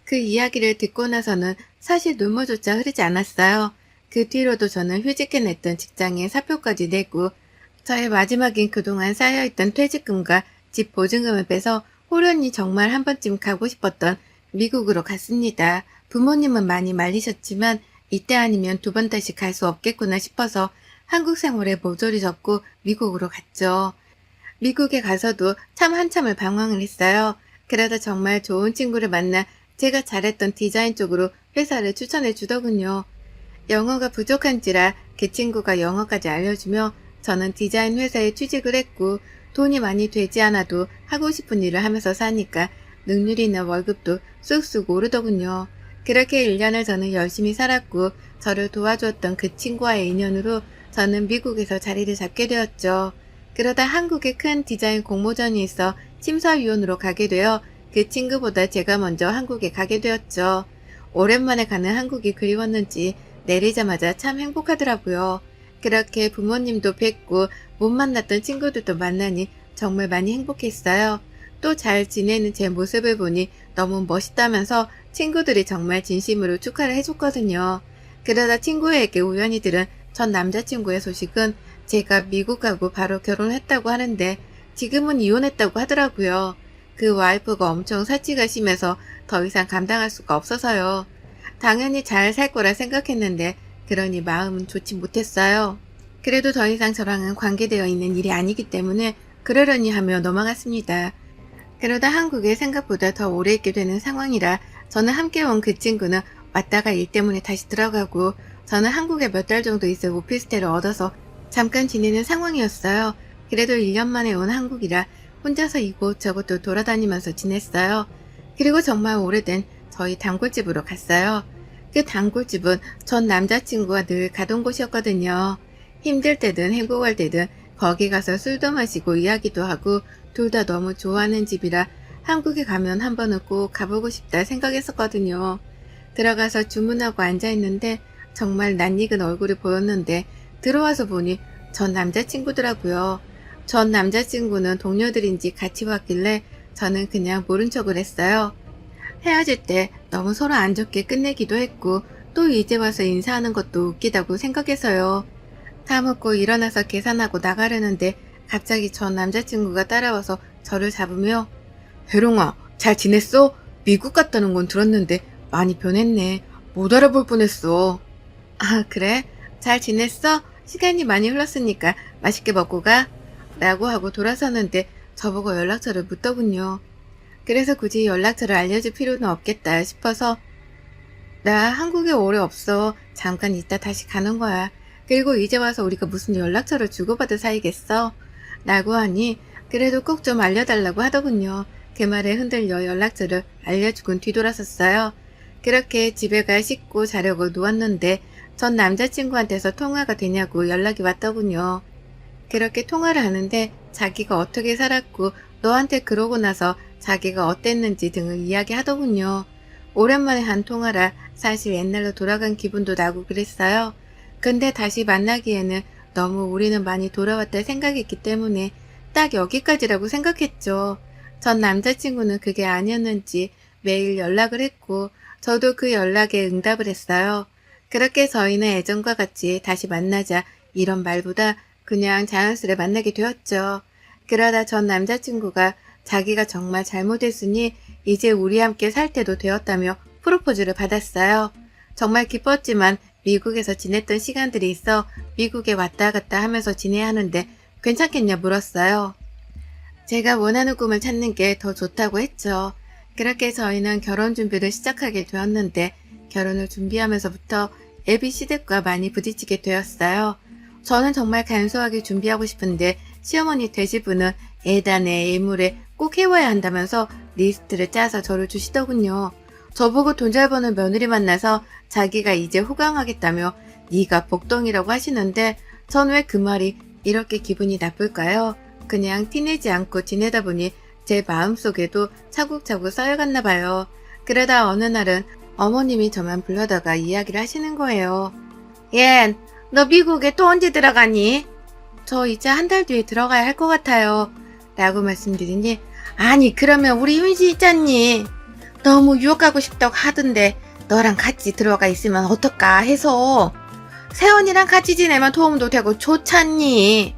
그 이야기를 듣고 나서는 사실 눈물조차 흐르지 않았어요. 그 뒤로도 저는 휴직해냈던 직장에 사표까지 내고 저의 마지막인 그동안 쌓여있던 퇴직금과 집 보증금을 빼서 호련히 정말 한 번쯤 가고 싶었던 미국으로 갔습니다. 부모님은 많이 말리셨지만 이때 아니면 두 번 다시 갈 수 없겠구나 싶어서 한국 생활에 모조리 접고 미국으로 갔죠. 미국에 가서도 참 한참을 방황을 했어요. 그러다 정말 좋은 친구를 만나 제가 잘했던 디자인 쪽으로 회사를 추천해 주더군요. 영어가 부족한지라 그 친구가 영어까지 알려주며 저는 디자인 회사에 취직을 했고 돈이 많이 되지 않아도 하고 싶은 일을 하면서 사니까 능률이나 월급도 쑥쑥 오르더군요. 그렇게 1년을 저는 열심히 살았고 저를 도와주었던 그 친구와의 인연으로 저는 미국에서 자리를 잡게 되었죠. 그러다 한국에 큰 디자인 공모전이 있어 심사위원으로 가게 되어 그 친구보다 제가 먼저 한국에 가게 되었죠. 오랜만에 가는 한국이 그리웠는지 내리자마자 참 행복하더라고요. 그렇게 부모님도 뵙고 못 만났던 친구들도 만나니 정말 많이 행복했어요. 또 잘 지내는 제 모습을 보니 너무 멋있다면서 친구들이 정말 진심으로 축하를 해줬거든요. 그러다 친구에게 우연히 들은 전 남자친구의 소식은 제가 미국 가고 바로 결혼했다고 하는데 지금은 이혼했다고 하더라고요. 그 와이프가 엄청 사치가 심해서 더 이상 감당할 수가 없어서요. 당연히 잘 살 거라 생각했는데 그러니 마음은 좋지 못했어요. 그래도 더 이상 저랑은 관계되어 있는 일이 아니기 때문에 그러려니 하며 넘어갔습니다. 그러다 한국에 생각보다 더 오래 있게 되는 상황이라 저는 함께 온 그 친구는 왔다가 일 때문에 다시 들어가고 저는 한국에 몇 달 정도 있어 오피스텔을 얻어서 잠깐 지내는 상황이었어요. 그래도 1년 만에 온 한국이라 혼자서 이곳저곳도 돌아다니면서 지냈어요. 그리고 정말 오래된 저희 단골집으로 갔어요. 그 단골집은 전 남자친구가 늘 가던 곳이었거든요. 힘들 때든 행복할 때든 거기 가서 술도 마시고 이야기도 하고 둘 다 너무 좋아하는 집이라 한국에 가면 한 번은 꼭 가보고 싶다 생각했었거든요. 들어가서 주문하고 앉아있는데 정말 낯익은 얼굴이 보였는데 들어와서 보니 전 남자친구더라고요. 전 남자친구는 동료들인지 같이 왔길래 저는 그냥 모른 척을 했어요. 헤어질 때 너무 서로 안 좋게 끝내기도 했고 또 이제 와서 인사하는 것도 웃기다고 생각해서요. 다 먹고 일어나서 계산하고 나가려는데 갑자기 전 남자친구가 따라와서 저를 잡으며 혜롱아, 잘 지냈어? 미국 갔다는 건 들었는데 많이 변했네. 못 알아볼 뻔했어. 아, 그래? 잘 지냈어? 시간이 많이 흘렀으니까 맛있게 먹고 가. 라고 하고 돌아서는데 저보고 연락처를 묻더군요. 그래서 굳이 연락처를 알려줄 필요는 없겠다 싶어서 나 한국에 오래 없어. 잠깐 있다 다시 가는 거야. 그리고 이제 와서 우리가 무슨 연락처를 주고받을 사이겠어? 라고 하니 그래도 꼭 좀 알려달라고 하더군요. 그 말에 흔들려 연락처를 알려주곤 뒤돌아섰어요. 그렇게 집에 가 씻고 자려고 누웠는데 전 남자친구한테서 통화가 되냐고 연락이 왔더군요. 그렇게 통화를 하는데 자기가 어떻게 살았고 너한테 그러고 나서 자기가 어땠는지 등을 이야기하더군요. 오랜만에 한 통화라 사실 옛날로 돌아간 기분도 나고 그랬어요. 근데 다시 만나기에는 너무 우리는 많이 돌아왔다 생각했기 때문에 딱 여기까지라고 생각했죠. 전 남자친구는 그게 아니었는지 매일 연락을 했고 저도 그 연락에 응답을 했어요. 그렇게 저희는 예전과 같이 다시 만나자 이런 말보다 그냥 자연스레 만나게 되었죠. 그러다 전 남자친구가 자기가 정말 잘못했으니 이제 우리 함께 살 때도 되었다며 프로포즈를 받았어요. 정말 기뻤지만 미국에서 지냈던 시간들이 있어 미국에 왔다 갔다 하면서 지내야 하는데 괜찮겠냐 물었어요. 제가 원하는 꿈을 찾는 게 더 좋다고 했죠. 그렇게 저희는 결혼 준비를 시작하게 되었는데 결혼을 준비하면서부터 ABC댁과 많이 부딪히게 되었어요. 저는 정말 간소하게 준비하고 싶은데 시어머니 되시분은 예단에 예물에 꼭 해와야 한다면서 리스트를 짜서 저를 주시더군요. 저보고 돈 잘 버는 며느리 만나서 자기가 이제 호강하겠다며 네가 복덩이라고 하시는데 전 왜 그 말이 이렇게 기분이 나쁠까요? 그냥 티내지 않고 지내다 보니 제 마음속에도 차곡차곡 쌓여갔나 봐요. 그러다 어느 날은 어머님이 저만 불러다가 이야기를 하시는 거예요. 얜, 너 미국에 또 언제 들어가니? 저 이제 한 달 뒤에 들어가야 할 것 같아요. 라고 말씀드리니 아니 그러면 우리 윤씨 있잖니. 너무 유학 가고 싶다고 하던데 너랑 같이 들어가 있으면 어떨까 해서. 세연이랑 같이 지내면 도움도 되고 좋잖니.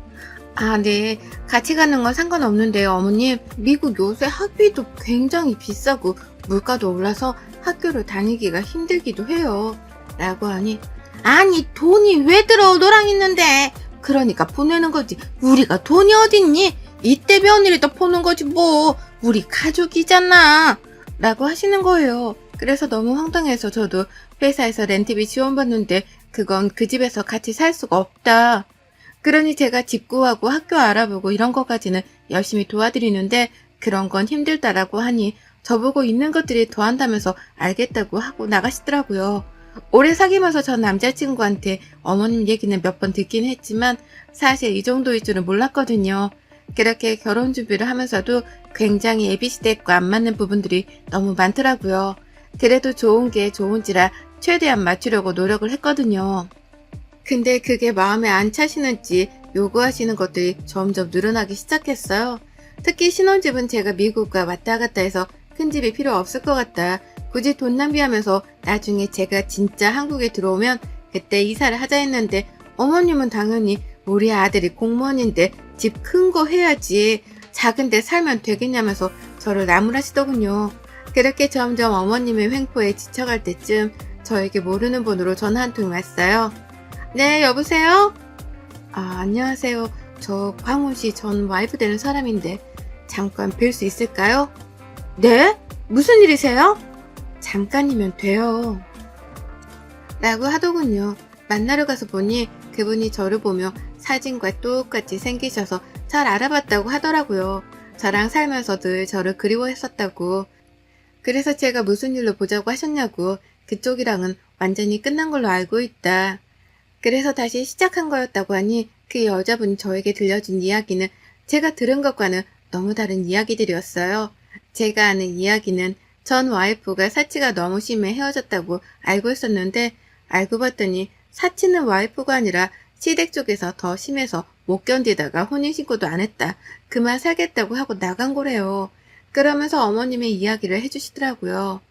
아, 네. 같이 가는 건 상관없는데요, 어머님. 미국 요새 학비도 굉장히 비싸고 물가도 올라서 학교를 다니기가 힘들기도 해요. 라고 하니, 아니, 돈이 왜 들어? 너랑 있는데. 그러니까 보내는 거지. 우리가 돈이 어딨니? 이때 배운 일이 더 보는 거지 뭐. 우리 가족이잖아. 라고 하시는 거예요. 그래서 너무 황당해서 저도 회사에서 렌트비 지원받는데 그건 그 집에서 같이 살 수가 없다. 그러니 제가 집 구하고 학교 알아보고 이런 것까지는 열심히 도와드리는데 그런 건 힘들다라고 하니 저보고 있는 것들이 더 한다면서 알겠다고 하고 나가시더라고요. 오래 사귀면서 전 남자친구한테 어머님 얘기는 몇 번 듣긴 했지만 사실 이 정도일 줄은 몰랐거든요. 그렇게 결혼 준비를 하면서도 굉장히 ABC댁과 안 맞는 부분들이 너무 많더라고요. 그래도 좋은 게 좋은지라 최대한 맞추려고 노력을 했거든요. 근데 그게 마음에 안 차시는지 요구하시는 것들이 점점 늘어나기 시작했어요. 특히 신혼집은 제가 미국과 왔다 갔다 해서 큰 집이 필요 없을 것 같다. 굳이 돈 낭비하면서 나중에 제가 진짜 한국에 들어오면 그때 이사를 하자 했는데 어머님은 당연히 우리 아들이 공무원인데 집 큰 거 해야지 작은 데 살면 되겠냐면서 저를 나무라시더군요. 그렇게 점점 어머님의 횡포에 지쳐갈 때쯤 저에게 모르는 번호로 전화 한 통이 왔어요. 네, 여보세요? 아, 안녕하세요. 저 광훈씨 전 와이프 되는 사람인데 잠깐 뵐 수 있을까요? 네? 무슨 일이세요? 잠깐이면 돼요. 라고 하더군요. 만나러 가서 보니 그분이 저를 보며 사진과 똑같이 생기셔서 잘 알아봤다고 하더라고요. 저랑 살면서 늘 저를 그리워했었다고. 그래서 제가 무슨 일로 보자고 하셨냐고. 그쪽이랑은 완전히 끝난 걸로 알고 있다. 그래서 다시 시작한 거였다고 하니 그 여자분이 저에게 들려준 이야기는 제가 들은 것과는 너무 다른 이야기들이었어요. 제가 아는 이야기는 전 와이프가 사치가 너무 심해 헤어졌다고 알고 있었는데 알고 봤더니 사치는 와이프가 아니라 시댁 쪽에서 더 심해서 못 견디다가 혼인신고도 안 했다. 그만 살겠다고 하고 나간 거래요. 그러면서 어머님의 이야기를 해주시더라고요.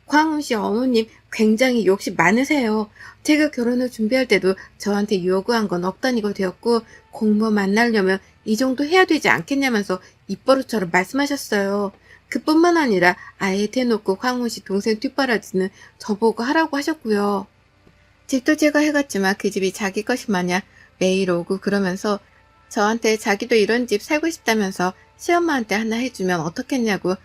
광훈씨 어머님 굉장히 욕심 많으세요. 제가 결혼을 준비할 때도 저한테 요구한 건 없다니까 되었고 공무원 만나려면 이 정도 해야 되지 않겠냐면서 입버릇처럼 말씀하셨어요. 그뿐만 아니라 아예 대놓고 광훈씨 동생 뒷바라지는 저보고 하라고 하셨고요. 집도 제가 해갔지만 그 집이 자기 것이 마냥 매일 오고 그러면서 저한테 자기도 이런 집 살고 싶다면서 시엄마한테 하나 해주면 어떻겠냐고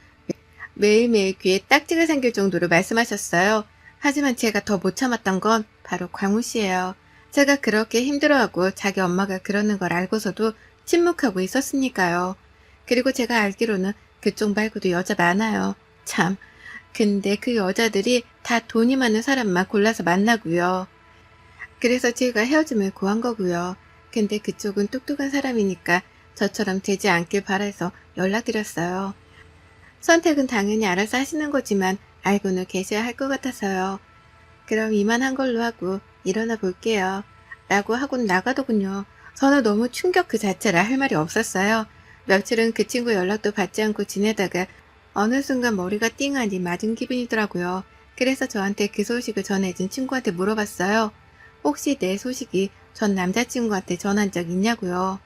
매일매일 귀에 딱지가 생길 정도로 말씀하셨어요. 하지만 제가 더 못 참았던 건 바로 광우 씨예요. 제가 그렇게 힘들어하고 자기 엄마가 그러는 걸 알고서도 침묵하고 있었으니까요. 그리고 제가 알기로는 그쪽 말고도 여자 많아요. 참. 근데 그 여자들이 다 돈이 많은 사람만 골라서 만나고요. 그래서 제가 헤어짐을 고한 거고요. 근데 그쪽은 똑똑한 사람이니까 저처럼 되지 않길 바라서 연락드렸어요. 선택은 당연히 알아서 하시는 거지만 알고는 계셔야 할 것 같아서요. 그럼 이만한 걸로 하고 일어나 볼게요. 라고 하고는 나가더군요. 저는 너무 충격 그 자체라 할 말이 없었어요. 며칠은 그 친구 연락도 받지 않고 지내다가 어느 순간 머리가 띵하니 맞은 기분이더라고요. 그래서 저한테 그 소식을 전해준 친구한테 물어봤어요. 혹시 내 소식이 전 남자친구한테 전한 적 있냐고요.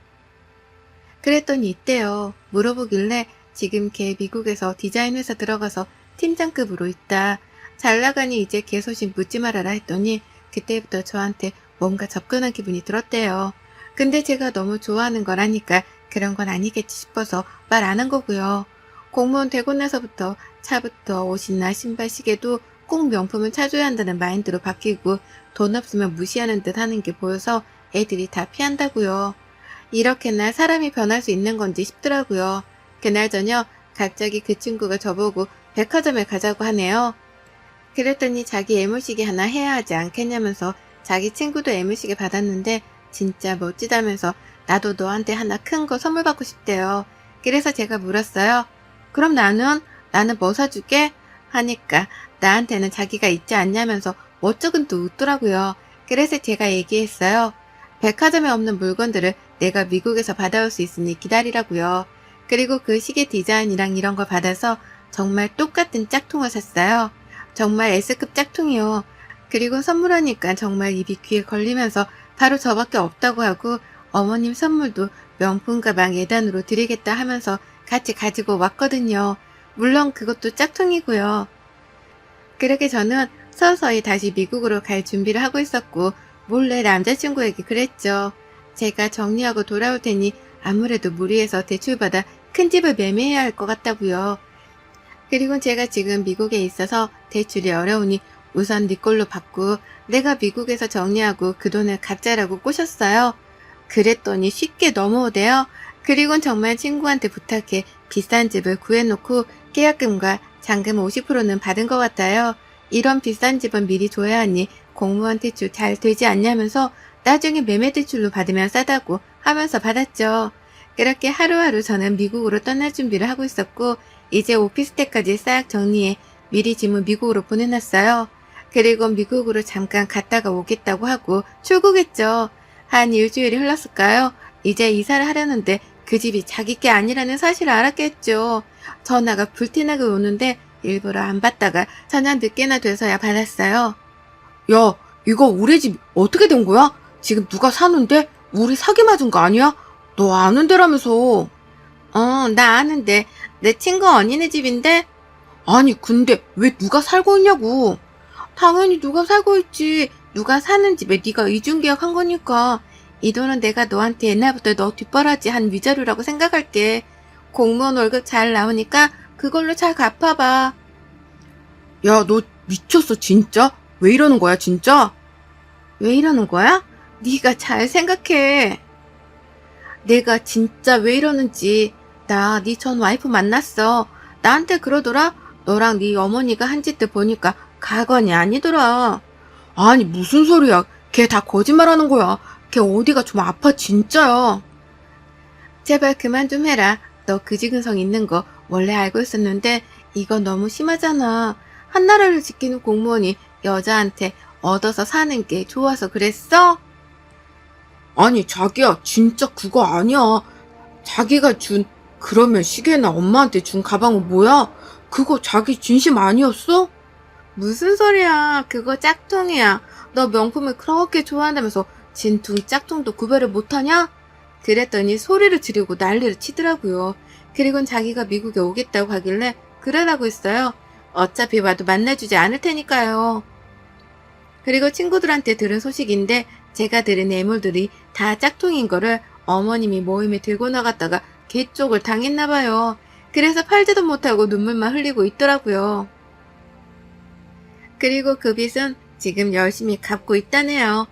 그랬더니 있대요. 물어보길래 지금 걔 미국에서 디자인 회사 들어가서 팀장급으로 있다. 잘 나가니 이제 걔 소식 묻지 말아라 했더니 그때부터 저한테 뭔가 접근한 기분이 들었대요. 근데 제가 너무 좋아하는 거라니까 그런 건 아니겠지 싶어서 말 안 한 거고요. 공무원 되고 나서부터 차부터 옷이나 신발, 시계도 꼭 명품을 차줘야 한다는 마인드로 바뀌고 돈 없으면 무시하는 듯 하는 게 보여서 애들이 다 피한다고요. 이렇게나 사람이 변할 수 있는 건지 싶더라고요. 그날 저녁 갑자기 그 친구가 저보고 백화점에 가자고 하네요. 그랬더니 자기 애물시계 하나 해야 하지 않겠냐면서 자기 친구도 애물시계 받았는데 진짜 멋지다면서 나도 너한테 하나 큰 거 선물 받고 싶대요. 그래서 제가 물었어요. 그럼 나는 뭐 사줄게? 하니까 나한테는 자기가 있지 않냐면서 멋쩍은 또 웃더라고요. 그래서 제가 얘기했어요. 백화점에 없는 물건들을 내가 미국에서 받아올 수 있으니 기다리라고요. 그리고 그 시계 디자인이랑 이런 걸 받아서 정말 똑같은 짝퉁을 샀어요. 정말 S급 짝퉁이요. 그리고 선물하니까 정말 입이 귀에 걸리면서 바로 저밖에 없다고 하고 어머님 선물도 명품 가방 예단으로 드리겠다 하면서 같이 가지고 왔거든요. 물론 그것도 짝퉁이고요. 그렇게 저는 서서히 다시 미국으로 갈 준비를 하고 있었고 몰래 남자친구에게 그랬죠. 제가 정리하고 돌아올 테니 아무래도 무리해서 대출받아 큰 집을 매매해야 할 것 같다고요. 그리고 제가 지금 미국에 있어서 대출이 어려우니 우선 네 걸로 받고 내가 미국에서 정리하고 그 돈을 갖자라고 꼬셨어요. 그랬더니 쉽게 넘어오대요. 그리곤 정말 친구한테 부탁해 비싼 집을 구해놓고 계약금과 잔금 50%는 받은 것 같아요. 이런 비싼 집은 미리 줘야 하니 공무원 대출 잘 되지 않냐면서 나중에 매매 대출로 받으면 싸다고 하면서 받았죠. 그렇게 하루하루 저는 미국으로 떠날 준비를 하고 있었고 이제 오피스텔까지 싹 정리해 미리 짐을 미국으로 보내놨어요. 그리고 미국으로 잠깐 갔다가 오겠다고 하고 출국했죠. 한 일주일이 흘렀을까요? 이제 이사를 하려는데 그 집이 자기 게 아니라는 사실을 알았겠죠. 전화가 불티나게 오는데 일부러 안 받다가 저녁 늦게나 돼서야 받았어요. 야, 이거 우리 집 어떻게 된 거야? 지금 누가 사는데? 우리 사기 맞은 거 아니야? 너 아는 데라면서. 나 아는데 내 친구 언니네 집인데? 아니, 근데 왜 누가 살고 있냐고. 당연히 누가 살고 있지. 누가 사는 집에 네가 이중계약한 거니까. 이 돈은 내가 너한테 옛날부터 너 뒷바라지 한 위자료라고 생각할게. 공무원 월급 잘 나오니까 그걸로 잘 갚아봐. 야, 너 미쳤어, 진짜? 왜 이러는 거야, 진짜? 왜 이러는 거야? 네가 잘 생각해. 내가 진짜 왜 이러는지. 나 네 전 와이프 만났어. 나한테 그러더라. 너랑 네 어머니가 한 짓들 보니까 가관이 아니더라. 아니, 무슨 소리야. 걔 다 거짓말하는 거야. 걔 어디가 좀 아파, 진짜야. 제발 그만 좀 해라. 너 그지근성 있는 거 원래 알고 있었는데 이건 너무 심하잖아. 한나라를 지키는 공무원이 여자한테 얻어서 사는 게 좋아서 그랬어? 아니, 자기야, 진짜 그거 아니야. 자기가 그러면 시계나 엄마한테 준 가방은 뭐야? 그거 자기 진심 아니었어? 무슨 소리야. 그거 짝퉁이야. 너 명품을 그렇게 좋아한다면서 진퉁 짝퉁도 구별을 못하냐? 그랬더니 소리를 지르고 난리를 치더라고요. 그리곤 자기가 미국에 오겠다고 하길래 그러라고 했어요. 어차피 와도 만나주지 않을 테니까요. 그리고 친구들한테 들은 소식인데 제가 들은 애물들이 다 짝퉁인 거를 어머님이 모임에 들고 나갔다가 개쪽을 당했나봐요. 그래서 팔지도 못하고 눈물만 흘리고 있더라고요. 그리고 그 빚은 지금 열심히 갚고 있다네요.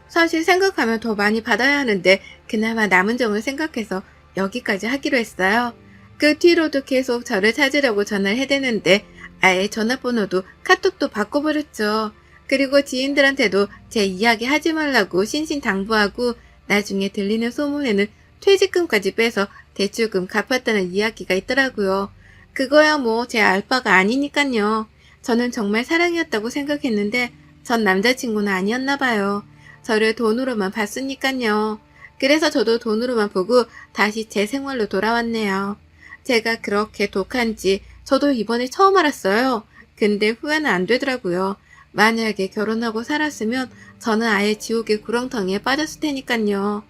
사실 생각하면 더 많이 받아야 하는데 그나마 남은 점을 생각해서 여기까지 하기로 했어요. 그 뒤로도 계속 저를 찾으려고 전화를 해대는데 아예 전화번호도 카톡도 바꿔버렸죠. 그리고 지인들한테도 제 이야기 하지 말라고 신신당부하고 나중에 들리는 소문에는 퇴직금까지 빼서 대출금 갚았다는 이야기가 있더라고요. 그거야 뭐 제 알바가 아니니깐요. 저는 정말 사랑이었다고 생각했는데 전 남자친구는 아니었나 봐요. 저를 돈으로만 봤으니깐요. 그래서 저도 돈으로만 보고 다시 제 생활로 돌아왔네요. 제가 그렇게 독한지 저도 이번에 처음 알았어요. 근데 후회는 안 되더라고요. 만약에 결혼하고 살았으면 저는 아예 지옥의 구렁텅이에 빠졌을 테니깐요.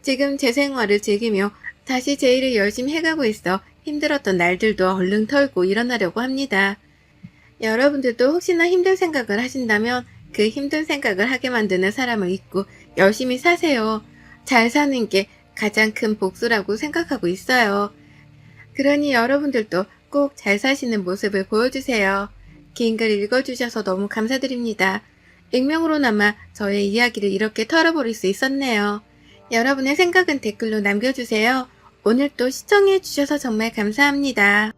지금 제 생활을 즐기며 다시 제 일을 열심히 해가고 있어 힘들었던 날들도 얼른 털고 일어나려고 합니다. 여러분들도 혹시나 힘든 생각을 하신다면 그 힘든 생각을 하게 만드는 사람을 잊고 열심히 사세요. 잘 사는 게 가장 큰 복수라고 생각하고 있어요. 그러니 여러분들도 꼭 잘 사시는 모습을 보여주세요. 긴 글 읽어주셔서 너무 감사드립니다. 익명으로나마 저의 이야기를 이렇게 털어버릴 수 있었네요. 여러분의 생각은 댓글로 남겨주세요. 오늘 또 시청해주셔서 정말 감사합니다.